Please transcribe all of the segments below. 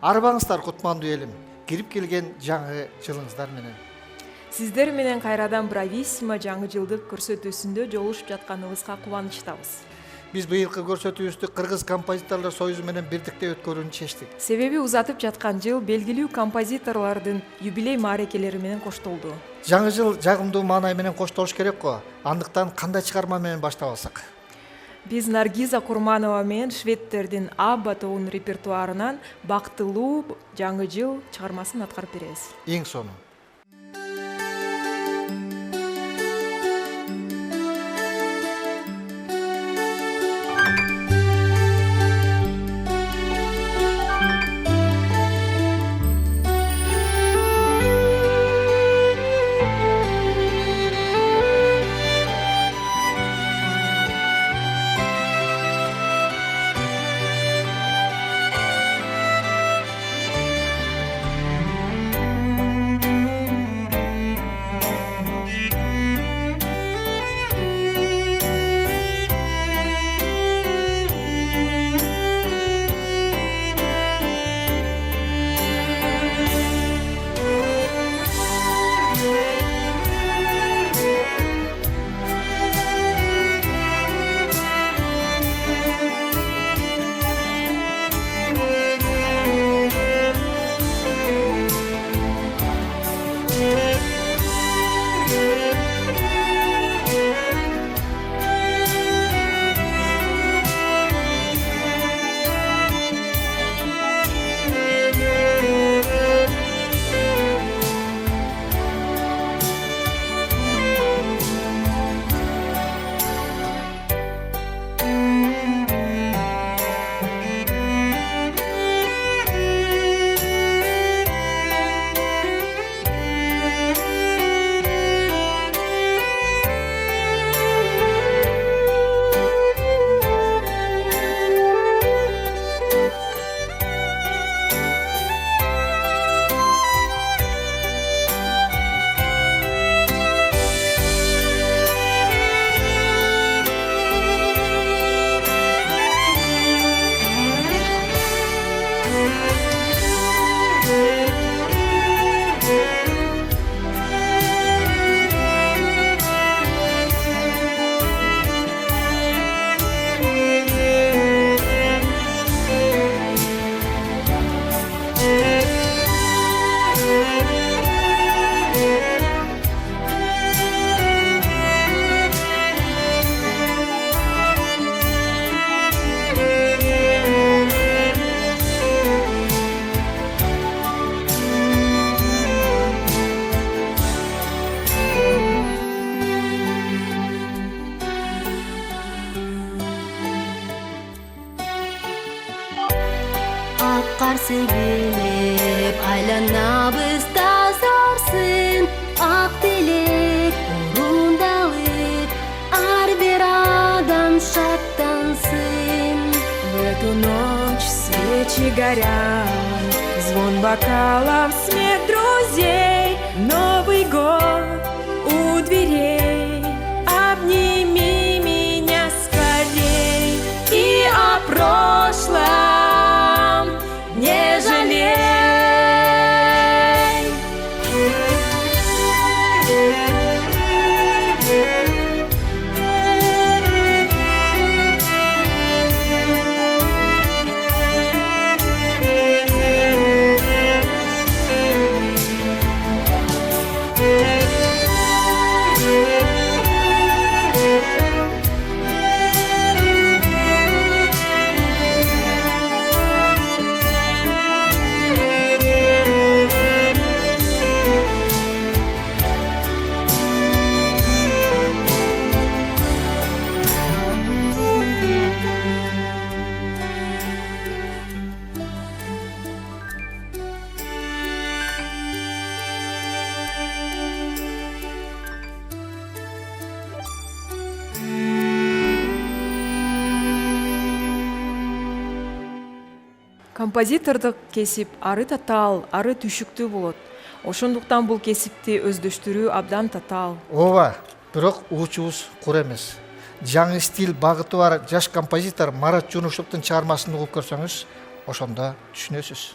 Арбаңыздар кутмандуу элим. Кирип келген жаңы жылыңыздар менен. Сиздер менен кайрадан Брависсимо жаңы жылдык көрсөтүүсүндө жолугушуп жатканыбызга кубанычтабыз. Биз быйылкы көрсөтүүбүздү Кыргыз композиторлор союзу менен бирдикте өткөрүүнү чечтик. Себеби узатып жаткан жыл белгилүү композиторлордун юбилей маарекелери менен коштолду. Жаңы жыл жагымдуу маанай менен коштолуш керек го. Андыктан кандай чыгарма менен баштап алсак? Биз Наргиза Курманова менен шведтердин Абба тобунун репертуарынан Бактылуу жаңы жыл чыгармасын аткарып беребиз. Эң сону. Akar sevilip aylanabız tazarsın. Ak dilek orundalып ар бир адам шаттансın. В эту ночь свечи горят, звон бокалов, смех друзей. Новый год у дверей, обними меня скорей. И о прошлом не жалей. Композитордук кесип ары татаал, ары түшүктүү болот. Ошондуктан бул кесипти өздөштүрүү абдан татаал. Ооба, бирок уучубуз кур эмес. Жаңы стиль багыты бар жаш композитор Марат Жунушевдун чыгармасын угуп көрсөңүз, ошондо түшүнөсүз.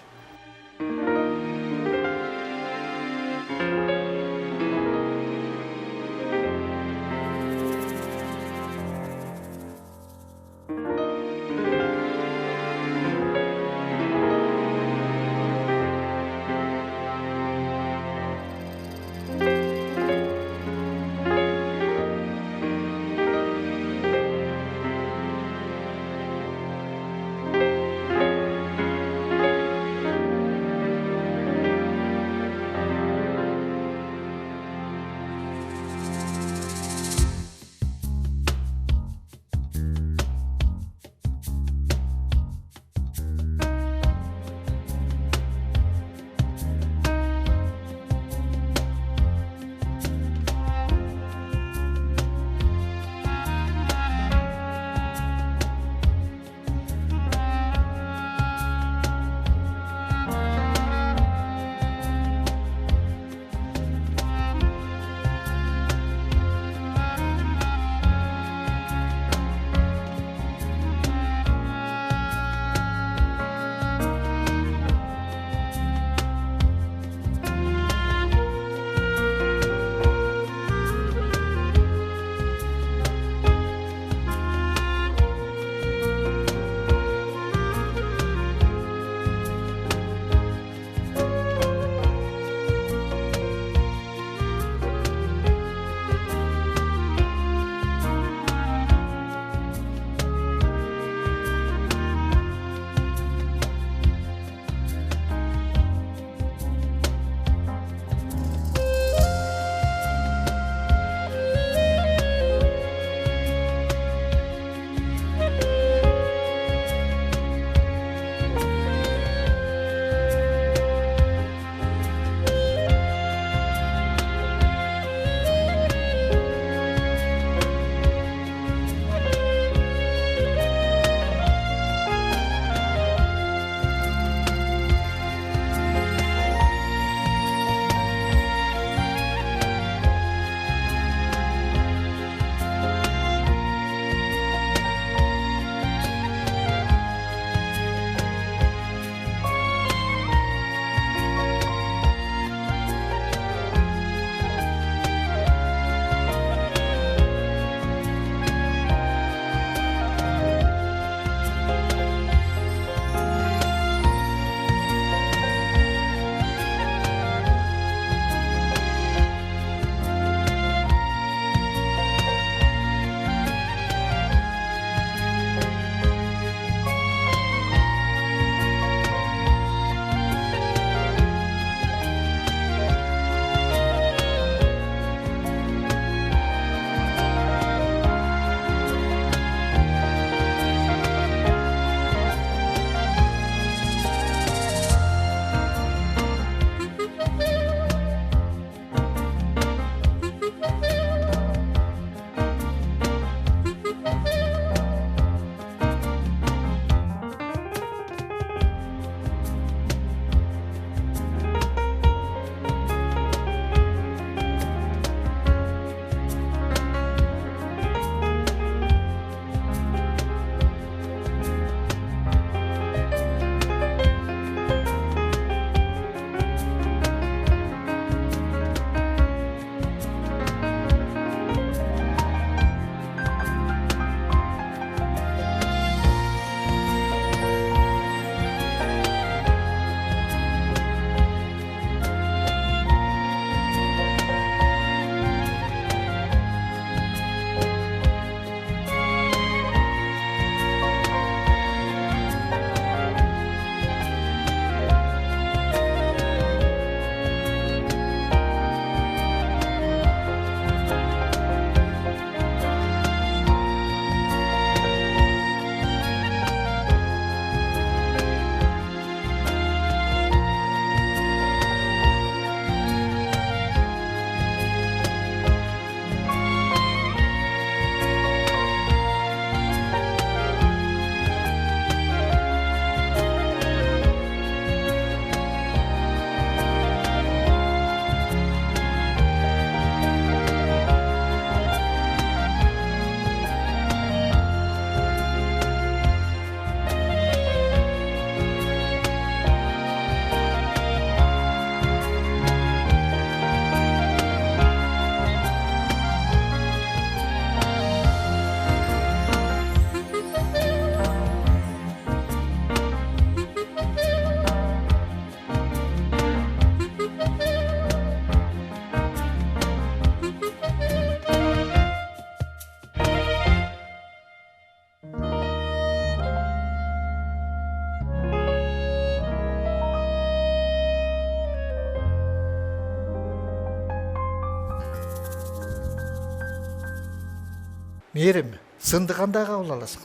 Мээрим, сынды кандай кабыл аласың?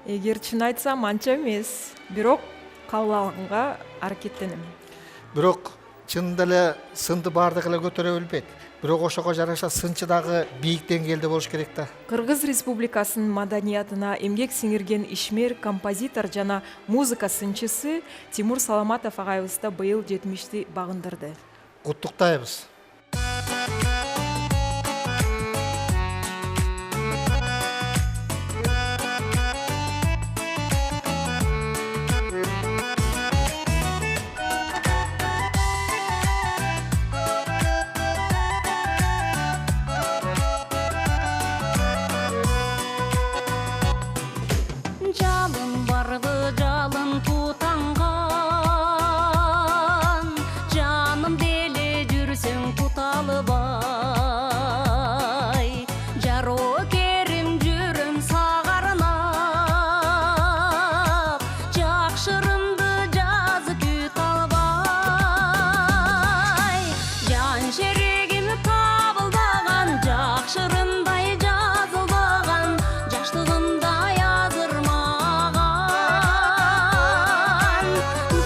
Эгер чын айтсам анча эмес, бирок кабыл алганга аракеттенем. Бирок чынында эле сынды баардыгы эле көтөрө билбейт. Бирок ошого жараша сынчы дагы бийик деңгээлде болуш керек да. Кыргыз Республикасынын маданиятына эмгек сиңирген ишмер, композитор жана музыка сынчысы Тимур Саламатов агайыбыз да быйыл 70-ти багындырды. Куттуктайбыз. Жалын барды жалын тутанган, жаным деле жүрсөң туталбай. Жаро керим жүрөм сагарынап, жакшырымды жазып күт албай. Жан шерегим табылбаган, жакшырымдай жазылбаган, жаштыгымдай азырмаган.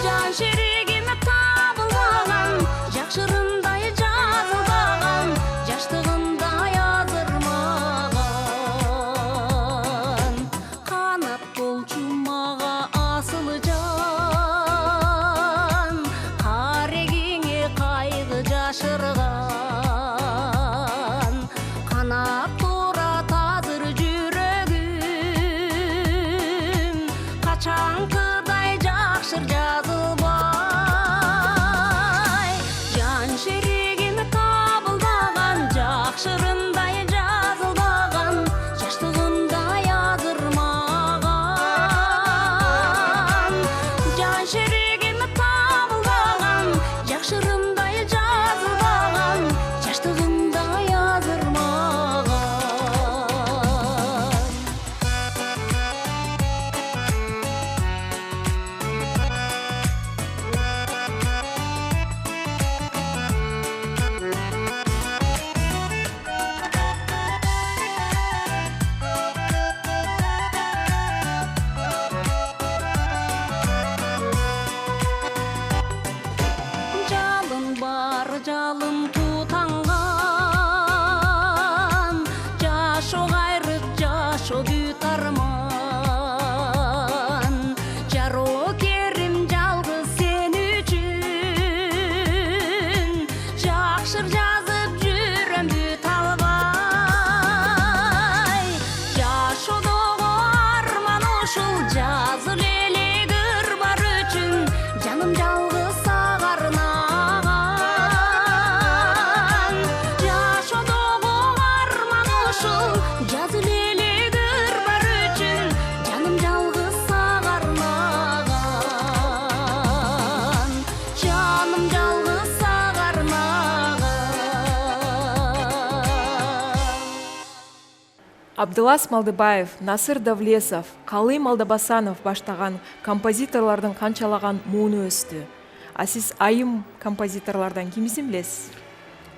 Жан шерегим табылбаган, жакшырымдай жазылбаган, жаштыгымдай азырмаган. Канат болчу мага асыл жан, карегиңе кайгы жашырган. Канат турат азыр жүрөгүм, качанкыдай жакшыр жазылбай. Жан шерегим табылбаган, жакшырымдай жазылбаган, жаштыгымдай азырмаган. Жан шерегим табылбаган, жакшырымдай жазылбаган, жаштыгымдай азырмаган. Жалын бар жалын тутанган, жашоо кайрык жашоо бүт арман. Жаро керим жалгыз сен үчүн, жакшыр жазып жүрөм бүт албай. Жашоодогу арман ушул, жазыл эле кырбар үчүн, жаным жалгыз сагарнаган. Жашоодогу арман ушул, жазыл эле кырбар үчүн, жаным жалгыз сагарнаган. Жаным жалгыз сагарнаган. Абдылас Малдыбаев, Насыр Давлесов, Калым Алдабасанов баштаган композиторлордун канчалаган мууну өстү. А сиз айым композиторлордон кимисин билесиз?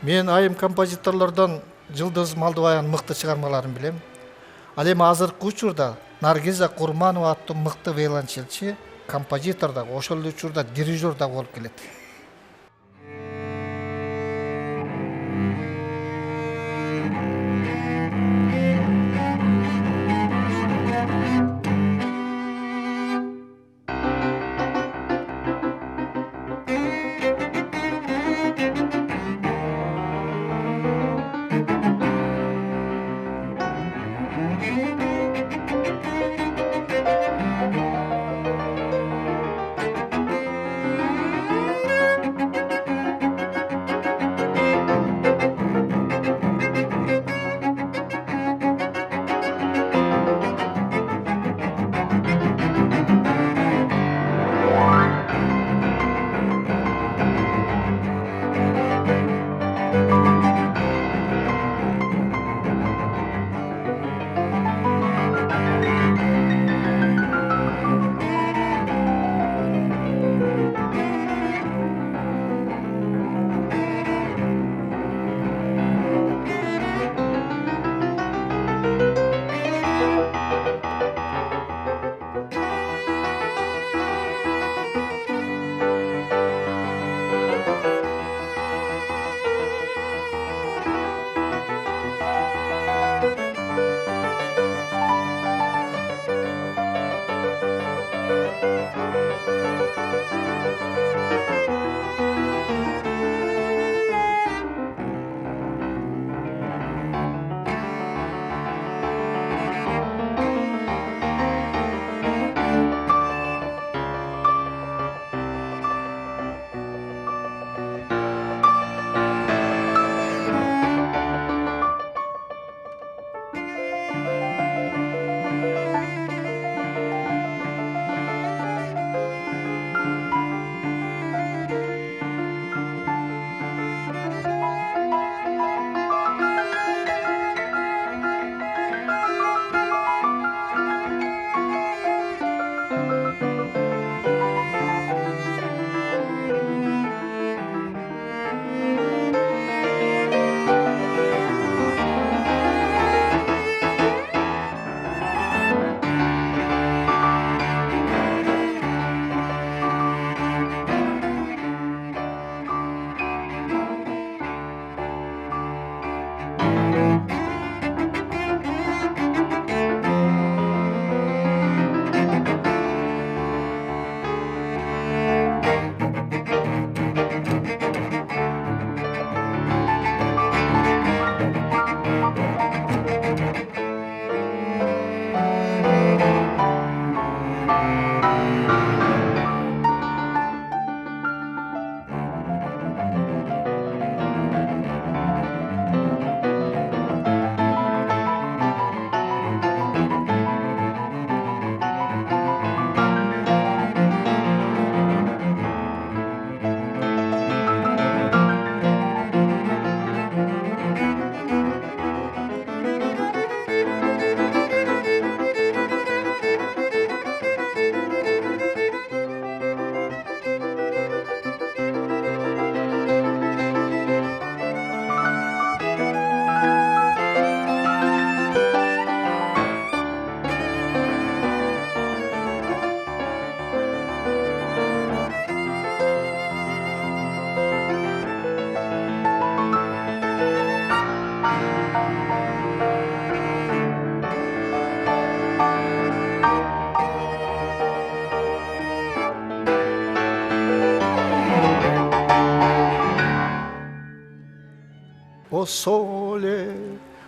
Мен айым композиторлордон Жылдыз Малдыбаевдин мыкты чыгармаларын билем. Ал эми азыркы учурда Наргиза Курманова аттуу мыкты виолончелчи, композитор да, ошол эле учурда дирижер да болуп келет.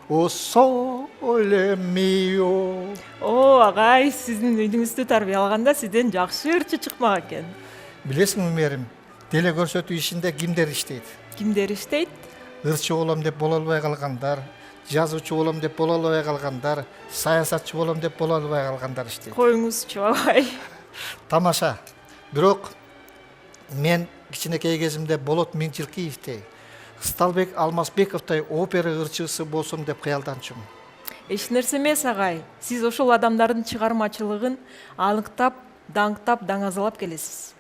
о соле мио. О, агай, сиздин үйдүңүздү тарбиялаганда сизден жакшы ырчы чыкмак экен. Билесиңби Мээрим, деле көрсөтүү ишинде кимдер иштейт? Кимдер иштейт? Ырчы болом деп боло албай калгандар, жазуучу болом деп боло албай калгандар, саясатчы болом деп боло албай калгандар иштейт. Коюңузчу агай. Тамаша. Бирок мен кичинекей кезимде Болот Миңчилкиевдей, Сталбек Алмазбековдой опера ырчысы болсом деп кыялданчумун. Эч нерсе эмес агай. Сиз ошол адамдардын чыгармачылыгын аныктап, даңктап, даңазалап келесиз.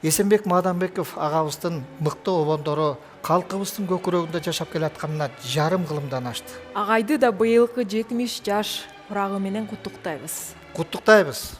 Эсенбек Маданбеков агабыздын мыкты обондору калкыбыздын көкүрөгүндө жашап келатканына жарым кылымдан ашты. Агайды да быйылкы 70 жаш урагы менен куттуктайбыз. Куттуктайбыз.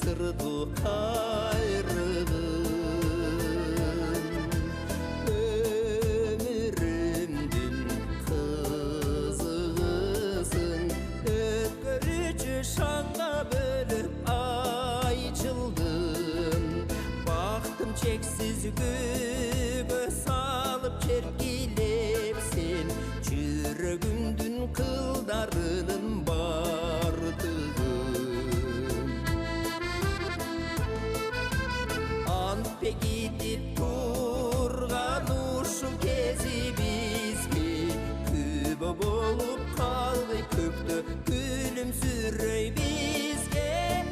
Sırdı kayrığın ömrümdün kızısın ötkörücü şanla bölüp ayçıldın baktım çeksiz göğe salıp çergilepsin çürügündün kıldarının bardığın Antpe gidip turgan uşun kezi bizmi Kübü bolup kaldı köktü gülüm sürrey bizge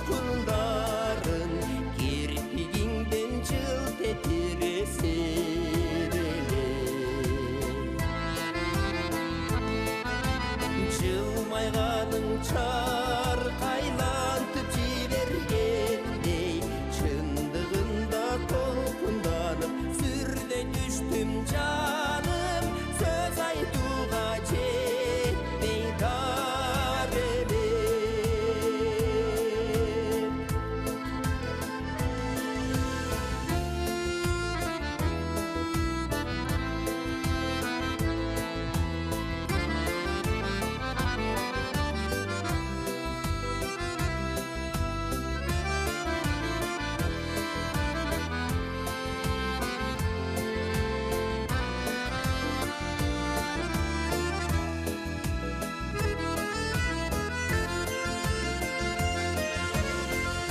coşkunların kirpiginden cılt etirese Жылмайғаның чарқайлантып жібергендей шындығында толқынданып сүрде түштім жаным сөз айтуға жетпей дарелеп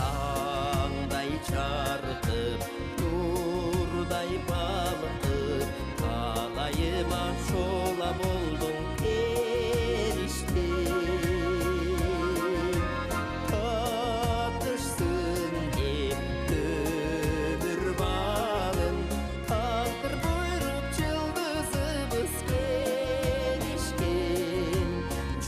Таңдай жарқып, нұрдай балқып, талайыма шола болдың періште. Татышсың деп өмір балын, тағдыр бұйрып жылдызыбыз келішкен.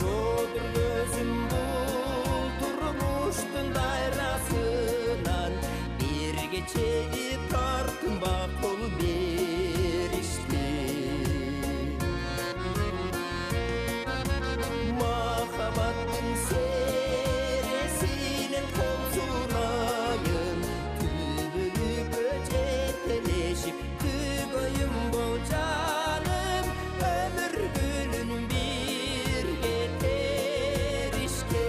Жодыр көзім бұл тұрмыштың дайрасынан, бірге чеги тартынба қол беріште. Махаббаттың сересінен қол сұрайын, түбіліп жетелешіп түгойым бол жаным, өмір гүлін бірге терішкен.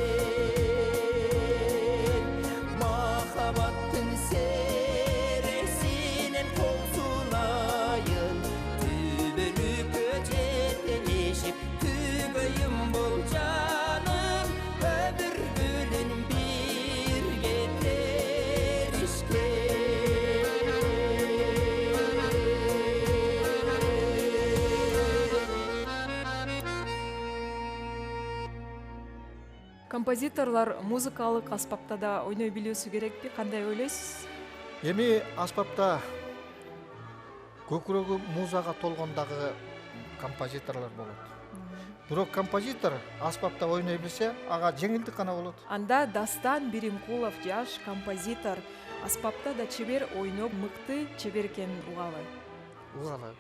Махаббаттың сересінен қол сұрайын, түбіліп жетелешіп түгойым бол жаным, өмір гүлін бірге терішкен. Композиторлар музыкалык аспапта да ойной билүүсү керекпи? Кандай ойлойсуз? Эми аспапта көкүрөгү музага толгондагы композиторлор болот. Бирок композитор аспапта ойной билсе, ага жеңилдик гана болот. Анда Дастан Биримкулов жаш композитор аспапта да чебер ойноп мыкты чебер экенин угалы. Угалы.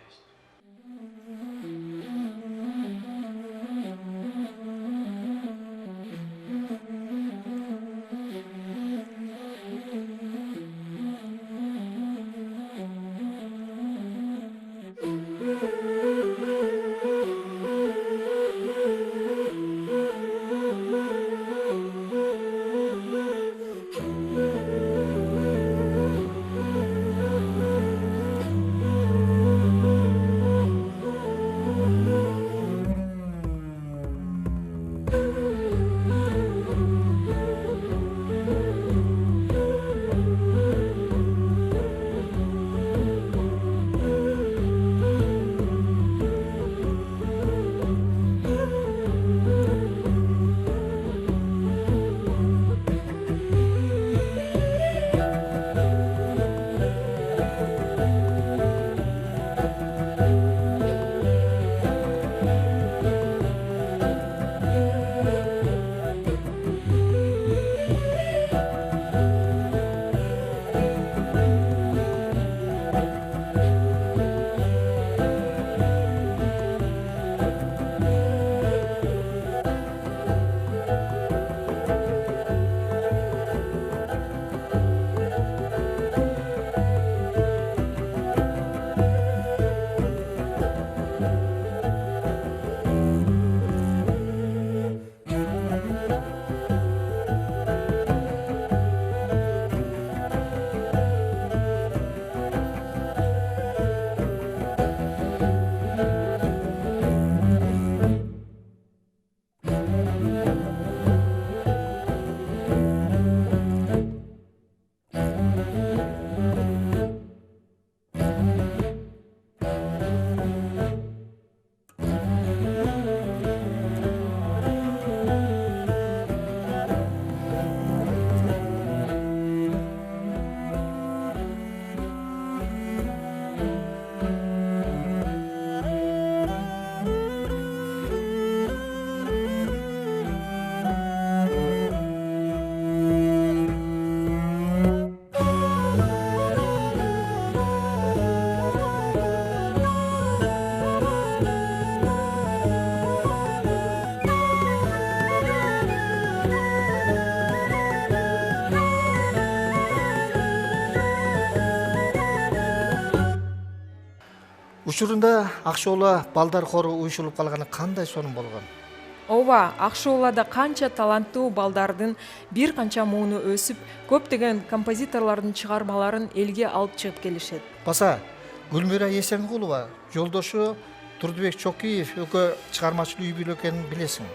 Учурунда Акшоола балдар хору уюшулуп калганы кандай сонун болгон? ооба, Акшоолада канча таланттуу балдардын бир канча мууну өсүп, көптөгөн композиторлордун чыгармаларын элге алып чыгып келишет. Баса Гүлмира Эсенгулова жолдошу Турдубек Чокиев экөө чыгармачылык үй бүлө экенин билесиң.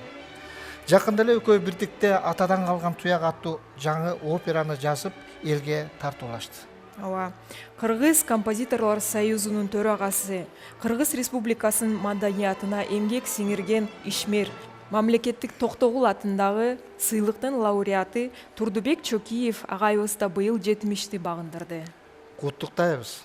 Жакында эле экөө бирдикте атадан калган туяк аттуу жаңы операны жазып элге тартуулашты. Ооба, Кыргыз композиторлор союзунун төрагасы, Кыргыз Республикасынын маданиятына эмгек сиңирген ишмер, мамлекеттик Токтогул атындагы сыйлыктын лауреаты Турдубек Чокиев агайыбыз да быйыл 70-ти багындырды. Куттуктайбыз.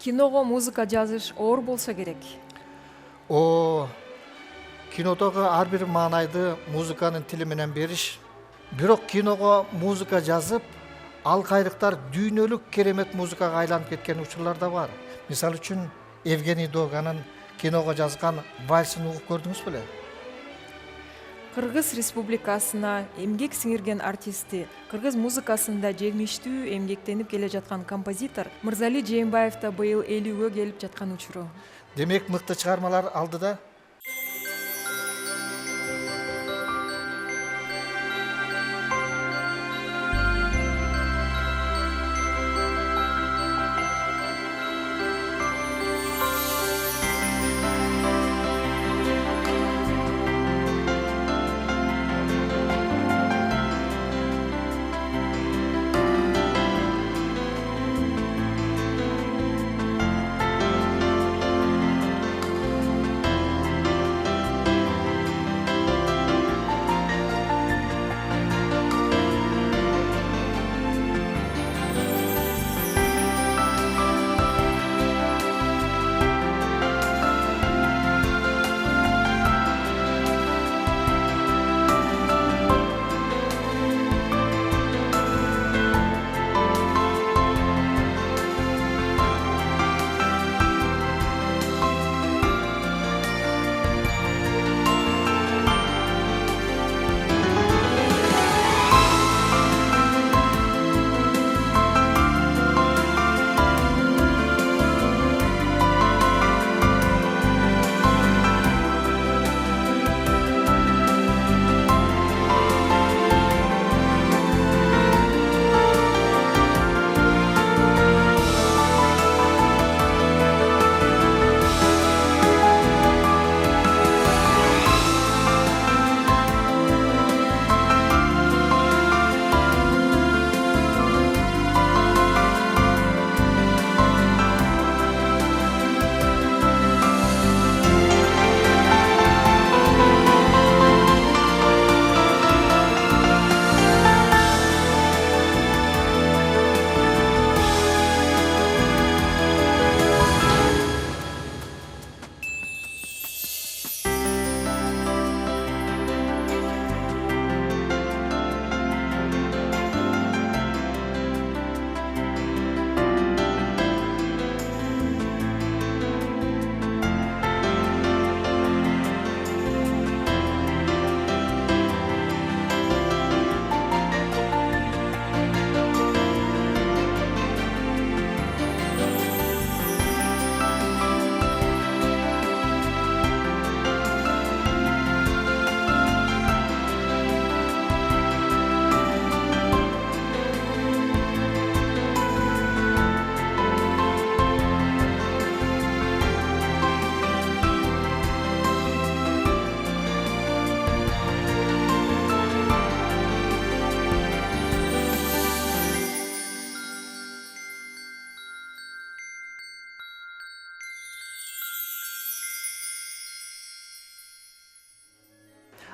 Киного музыка жазыш оор болсо керек. Кинодогу ар бир маанайды музыканын тили менен бериш. Бирок киного музыка жазып, ал кайрыктар дүйнөлүк керемет музыкага айланып кеткен учурлар да бар. Мисалы үчүн Евгений Доганын киного жазган вальсин угуп көрдүңүз беле? Кыргыз Республикасына эмгек сиңирген артисти, кыргыз музыкасында жемиштүү эмгектенип келе жаткан композитор Мырзали Жээнбаев да быйыл 50-гө келип жаткан учуру. Демек мыкты чыгармалар алдыда.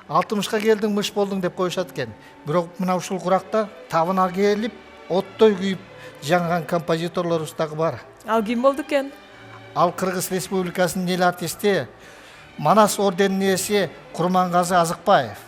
60-ка келдиң мыш болдуң деп коюшат экен. Бирок мына ушул куракта табына келип, оттой күйүп жаңган композиторлорубуз дагы бар. Ал ким болду экен? Ал Кыргыз Республикасынын эл артисти, Манас орденинин ээси Курмангазы Азыкбаев.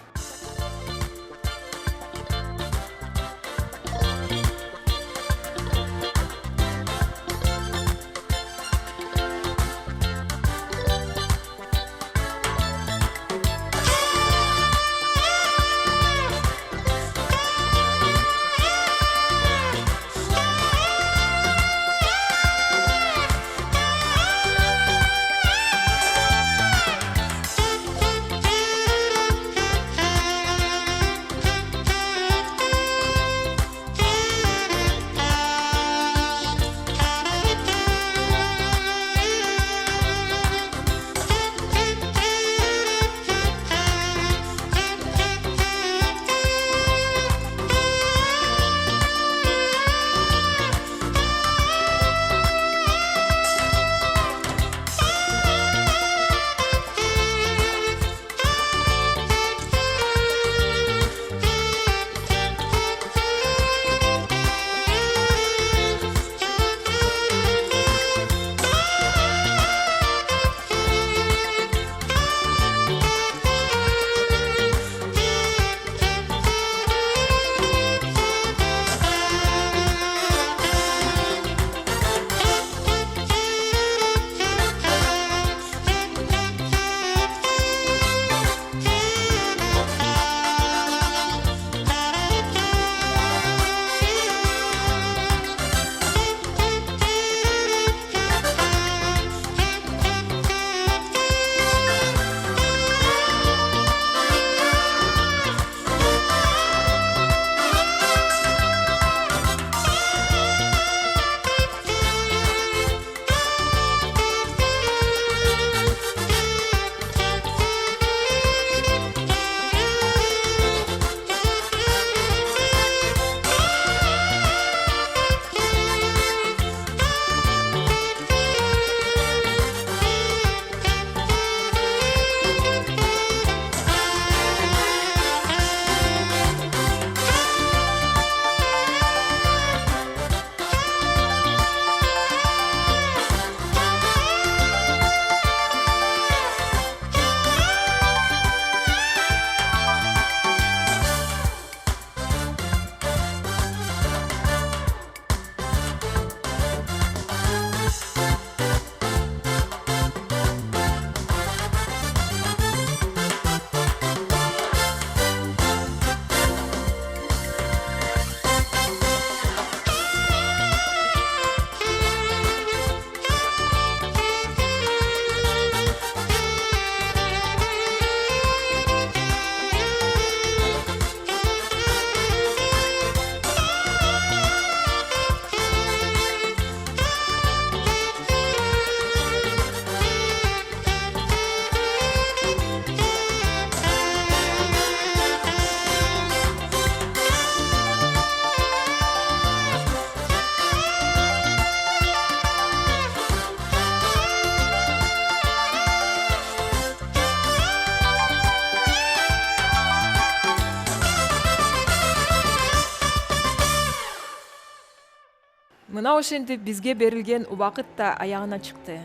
Мына ошентип бизге берилген убакыт да аягына чыкты.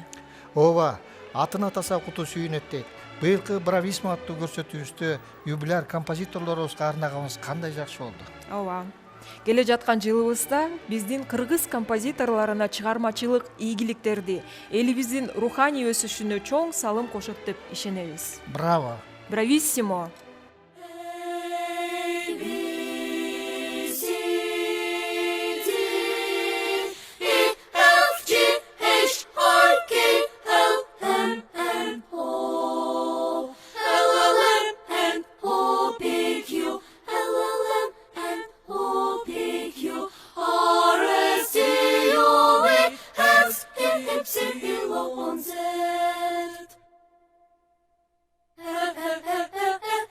Ооба, атын атаса куту сүйүнөт дейт. Быйылкы Брависмо аттуу көрсөтүүбүздө юбиляр композиторлорубузга арнаганыбыз кандай жакшы болду. Ооба. Келе жаткан жылыбызда биздин кыргыз композиторлоруна чыгармачылык ийгиликтерди, элибиздин руханий өсүшүнө чоң салым кошот деп ишенебиз. Браво! Брависсимо!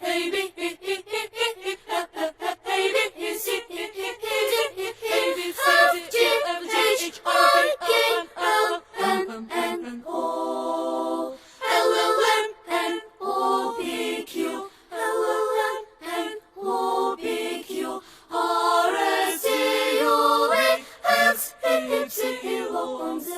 Hey, Boğumzu